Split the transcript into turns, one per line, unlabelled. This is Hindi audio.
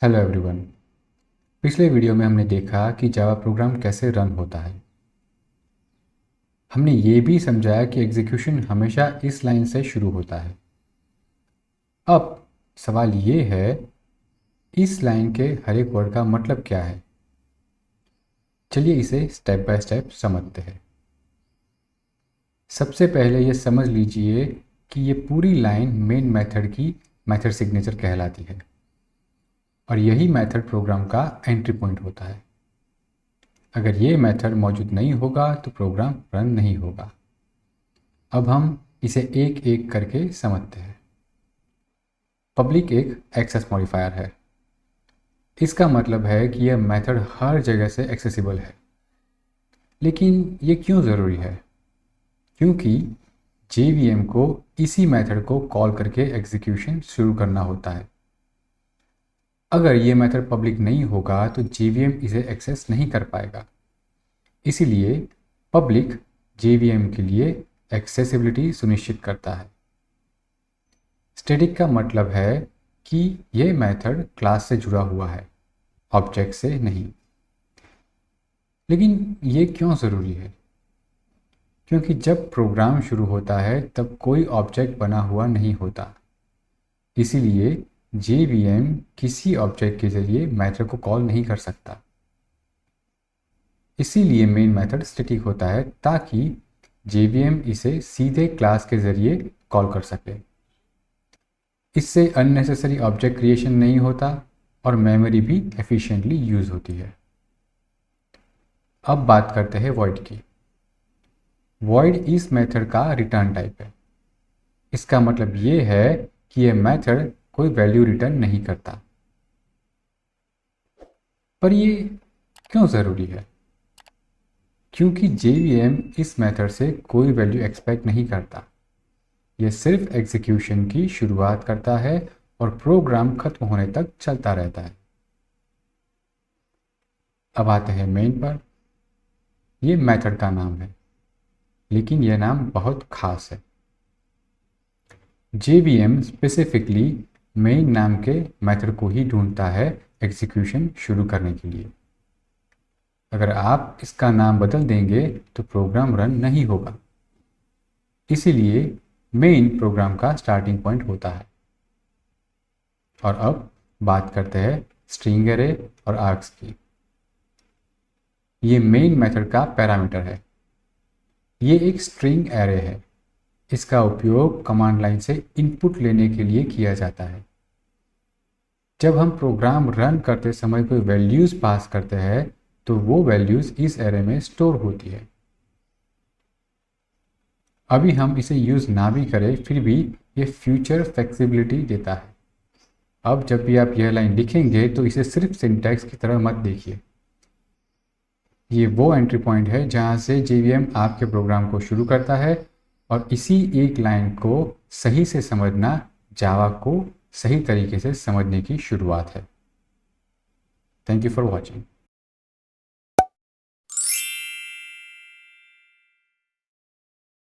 Hello everyone. पिछले वीडियो में हमने देखा कि जावा प्रोग्राम कैसे रन होता है। हमने ये भी समझाया कि एग्जीक्यूशन हमेशा इस लाइन से शुरू होता है। अब सवाल ये है, इस लाइन के हर एक वर्ड का मतलब क्या है। चलिए इसे स्टेप बाय स्टेप समझते हैं। सबसे पहले ये समझ लीजिए कि ये पूरी लाइन मेन मेथड की मेथड सिग्नेचर कहलाती है और यही मेथड प्रोग्राम का एंट्री पॉइंट होता है। अगर ये मेथड मौजूद नहीं होगा तो प्रोग्राम रन नहीं होगा। अब हम इसे एक एक करके समझते हैं। पब्लिक एक एक्सेस मॉडिफायर है। इसका मतलब है कि यह मेथड हर जगह से एक्सेसिबल है। लेकिन ये क्यों ज़रूरी है? क्योंकि JVM को इसी मेथड को कॉल करके एग्जीक्यूशन शुरू करना होता है। अगर ये मेथड पब्लिक नहीं होगा तो JVM इसे एक्सेस नहीं कर पाएगा। इसीलिए पब्लिक JVM के लिए एक्सेसिबिलिटी सुनिश्चित करता है। स्टैटिक का मतलब है कि यह मेथड क्लास से जुड़ा हुआ है, ऑब्जेक्ट से नहीं। लेकिन ये क्यों ज़रूरी है? क्योंकि जब प्रोग्राम शुरू होता है तब कोई ऑब्जेक्ट बना हुआ नहीं होता। इसीलिए JVM किसी ऑब्जेक्ट के ज़रिए मेथड को कॉल नहीं कर सकता। इसीलिए मेन मेथड स्टैटिक होता है ताकि JVM इसे सीधे क्लास के ज़रिए कॉल कर सके। इससे अननेसेसरी ऑब्जेक्ट क्रिएशन नहीं होता और मेमोरी भी एफिशिएंटली यूज़ होती है। अब बात करते हैं वॉइड की। वॉइड इस मेथड का रिटर्न टाइप है। इसका मतलब ये है कि यह मेथड कोई वैल्यू रिटर्न नहीं करता। पर ये क्यों ज़रूरी है? क्योंकि JVM इस मेथड से कोई वैल्यू एक्सपेक्ट नहीं करता। यह सिर्फ एग्जीक्यूशन की शुरुआत करता है और प्रोग्राम खत्म होने तक चलता रहता है। अब आते हैं मेन पर। यह मेथड का नाम है, लेकिन यह नाम बहुत खास है। JVM स्पेसिफिकली मेन नाम के मेथड को ही ढूंढता है एग्जीक्यूशन शुरू करने के लिए। अगर आप इसका नाम बदल देंगे तो प्रोग्राम रन नहीं होगा। इसीलिए मेन प्रोग्राम का स्टार्टिंग पॉइंट होता है। और अब बात करते हैं स्ट्रिंग एरे और आर्क्स की। ये मेन मेथड का पैरामीटर है। ये एक स्ट्रिंग एरे है। इसका उपयोग कमांड लाइन से इनपुट लेने के लिए किया जाता है। जब हम प्रोग्राम रन करते समय कोई वैल्यूज़ पास करते हैं तो वो वैल्यूज़ इस एरे में स्टोर होती है। अभी हम इसे यूज़ ना भी करें फिर भी ये फ्यूचर फ्लेक्सिबिलिटी देता है। अब जब भी आप यह लाइन लिखेंगे तो इसे सिर्फ सिंटैक्स की तरह मत देखिए। ये वो एंट्री पॉइंट है जहाँ से JVM आपके प्रोग्राम को शुरू करता है और इसी एक लाइन को सही से समझना जावा को सही तरीके से समझने की शुरुआत है। Thank you for watching.